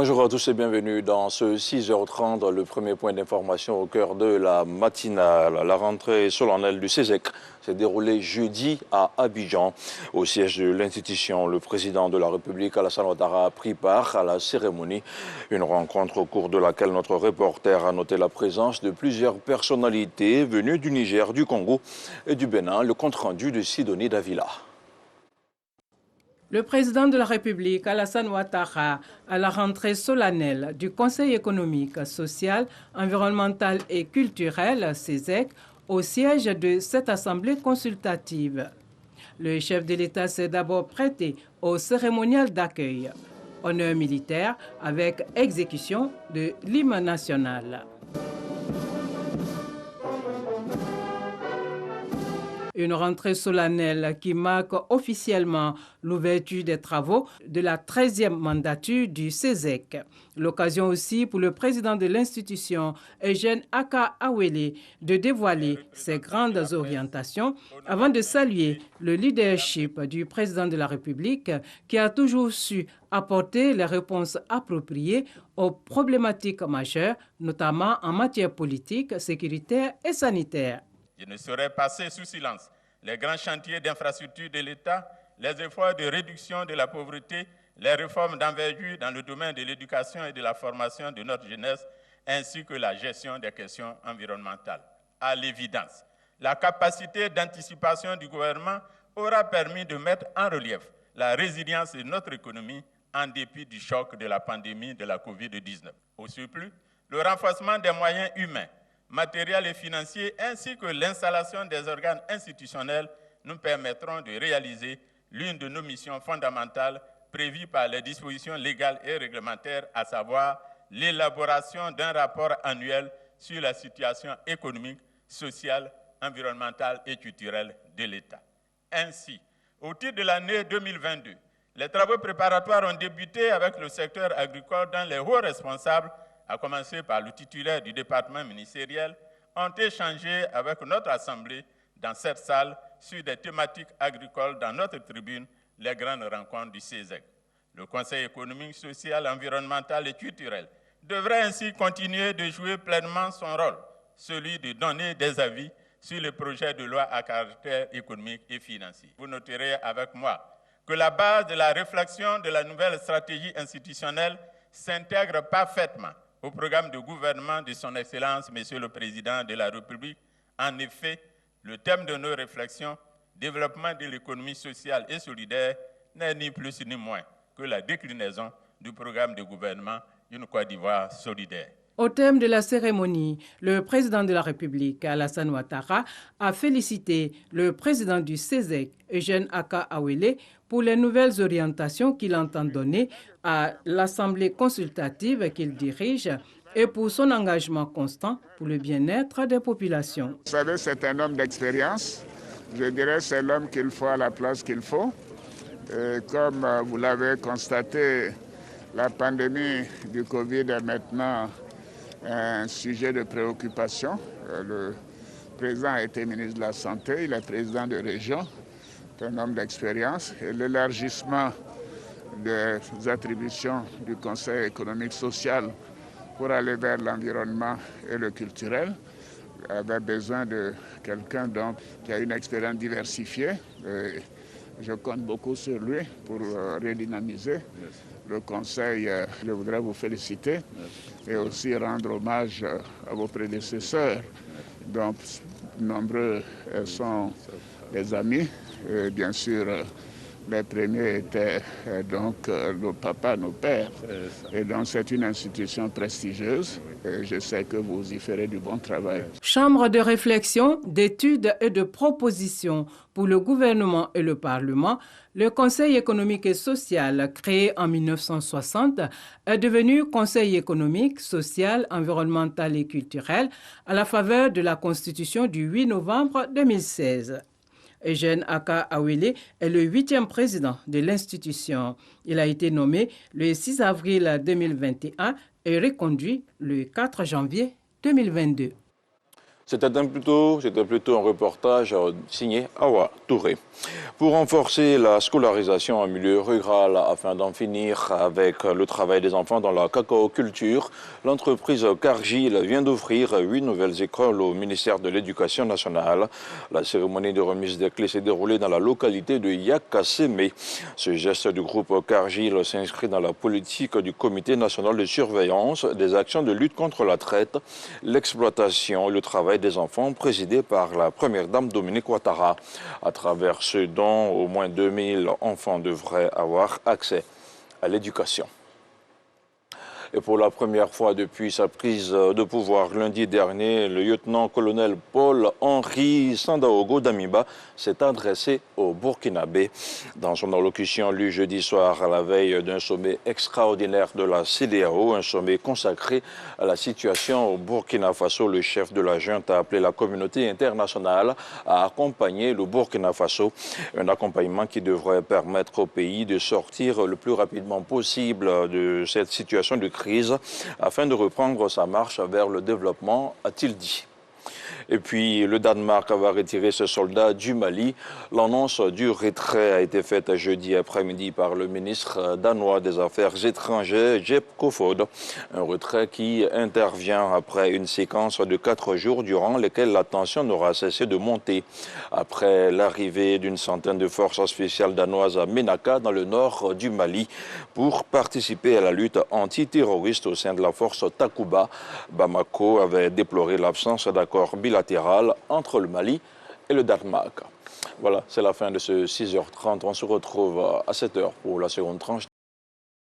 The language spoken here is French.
Bonjour à tous et bienvenue dans ce 6h30, le premier point d'information au cœur de la matinale. La rentrée solennelle du CESEC s'est déroulée jeudi à Abidjan. Au siège de l'institution, le président de la République, Alassane Ouattara, a pris part à la cérémonie. Une rencontre au cours de laquelle notre reporter a noté la présence de plusieurs personnalités venues du Niger, du Congo et du Bénin. Le compte-rendu de Sidonie Davila. Le président de la République, Alassane Ouattara, à la rentrée solennelle du Conseil économique, social, environnemental et culturel, CESEC, au siège de cette assemblée consultative. Le chef de l'État s'est d'abord prêté au cérémonial d'accueil, honneur militaire avec exécution de l'hymne national. Une rentrée solennelle qui marque officiellement l'ouverture des travaux de la 13e mandature du CESEC. L'occasion aussi pour le président de l'institution, Eugène Aka Awele, de dévoiler ses grandes orientations avant de saluer le leadership du président de la République qui a toujours su apporter les réponses appropriées aux problématiques majeures, notamment en matière politique, sécuritaire et sanitaire. Je ne saurais passer sous silence les grands chantiers d'infrastructure de l'État, les efforts de réduction de la pauvreté, les réformes d'envergure dans le domaine de l'éducation et de la formation de notre jeunesse, ainsi que la gestion des questions environnementales. À l'évidence, la capacité d'anticipation du gouvernement aura permis de mettre en relief la résilience de notre économie en dépit du choc de la pandémie de la COVID-19. Au surplus, le renforcement des moyens humains, matériels et financiers, ainsi que l'installation des organes institutionnels nous permettront de réaliser l'une de nos missions fondamentales prévues par les dispositions légales et réglementaires, à savoir l'élaboration d'un rapport annuel sur la situation économique, sociale, environnementale et culturelle de l'État. Ainsi, au titre de l'année 2022, les travaux préparatoires ont débuté avec le secteur agricole dont les hauts responsables, à commencer par le titulaire du département ministériel, ont échangé avec notre Assemblée dans cette salle sur des thématiques agricoles dans notre tribune, les grandes rencontres du CESEC. Le Conseil économique, social, environnemental et culturel devrait ainsi continuer de jouer pleinement son rôle, celui de donner des avis sur les projets de loi à caractère économique et financier. Vous noterez avec moi que la base de la réflexion de la nouvelle stratégie institutionnelle s'intègre parfaitement au programme de gouvernement de son Excellence, Monsieur le Président de la République. En effet, le thème de nos réflexions, développement de l'économie sociale et solidaire, n'est ni plus ni moins que la déclinaison du programme de gouvernement d'une Côte d'Ivoire solidaire. Au thème de la cérémonie, le président de la République, Alassane Ouattara, a félicité le président du CESEC, Eugène Aka Awele, pour les nouvelles orientations qu'il entend donner à l'Assemblée consultative qu'il dirige et pour son engagement constant pour le bien-être des populations. Vous savez, c'est un homme d'expérience. Je dirais que c'est l'homme qu'il faut à la place qu'il faut. Et comme vous l'avez constaté, la pandémie du Covid est maintenant un sujet de préoccupation. Le président a été ministre de la Santé, il est président de région, c'est un homme d'expérience. Et l'élargissement des attributions du Conseil économique social pour aller vers l'environnement et le culturel avait besoin de quelqu'un qui a une expérience diversifiée. Et je compte beaucoup sur lui pour redynamiser le Conseil. Je voudrais vous féliciter et aussi rendre hommage à vos prédécesseurs, dont nombreux sont des amis. Et bien sûr, les premiers étaient donc nos papas, nos pères. Et donc c'est une institution prestigieuse. Et je sais que vous y ferez du bon travail. Chambre de réflexion, d'études et de propositions pour le gouvernement et le Parlement, le Conseil économique et social, créé en 1960, est devenu Conseil économique, social, environnemental et culturel à la faveur de la Constitution du 8 novembre 2016. Eugène Aka Awele est le 8e président de l'institution. Il a été nommé le 6 avril 2021 et reconduit le 4 janvier 2022. C'était plutôt un reportage signé Awa Touré. Pour renforcer la scolarisation en milieu rural afin d'en finir avec le travail des enfants dans la cacaoculture, l'entreprise Cargill vient d'offrir 8 nouvelles écoles au ministère de l'Éducation nationale. La cérémonie de remise des clés s'est déroulée dans la localité de Yakasseme. Ce geste du groupe Cargill s'inscrit dans la politique du Comité national de surveillance des actions de lutte contre la traite, l'exploitation et le travail des enfants, présidé par la première dame Dominique Ouattara. À travers ce don, au moins 2000 enfants devraient avoir accès à l'éducation. Et pour la première fois depuis sa prise de pouvoir lundi dernier, le lieutenant-colonel Paul-Henri Sandaogo Damiba s'est adressé aux Burkinabés. Dans son allocution lue jeudi soir à la veille d'un sommet extraordinaire de la CEDEAO, un sommet consacré à la situation au Burkina Faso, le chef de la junte a appelé la communauté internationale à accompagner le Burkina Faso. Un accompagnement qui devrait permettre au pays de sortir le plus rapidement possible de cette situation de crise afin de reprendre sa marche vers le développement, a-t-il dit. Et puis, le Danemark va retirer ses soldats du Mali. L'annonce du retrait a été faite jeudi après-midi par le ministre danois des Affaires étrangères, Jeppe Kofod. Un retrait qui intervient après une séquence de 4 jours durant lesquels la tension n'aura cessé de monter. Après l'arrivée d'une centaine de forces spéciales danoises à Ménaka, dans le nord du Mali, pour participer à la lutte antiterroriste au sein de la force Takuba, Bamako avait déploré l'absence d'accord bilatéral entre le Mali et le Danemark. Voilà, c'est la fin de ce 6h30. On se retrouve à 7h pour la seconde tranche.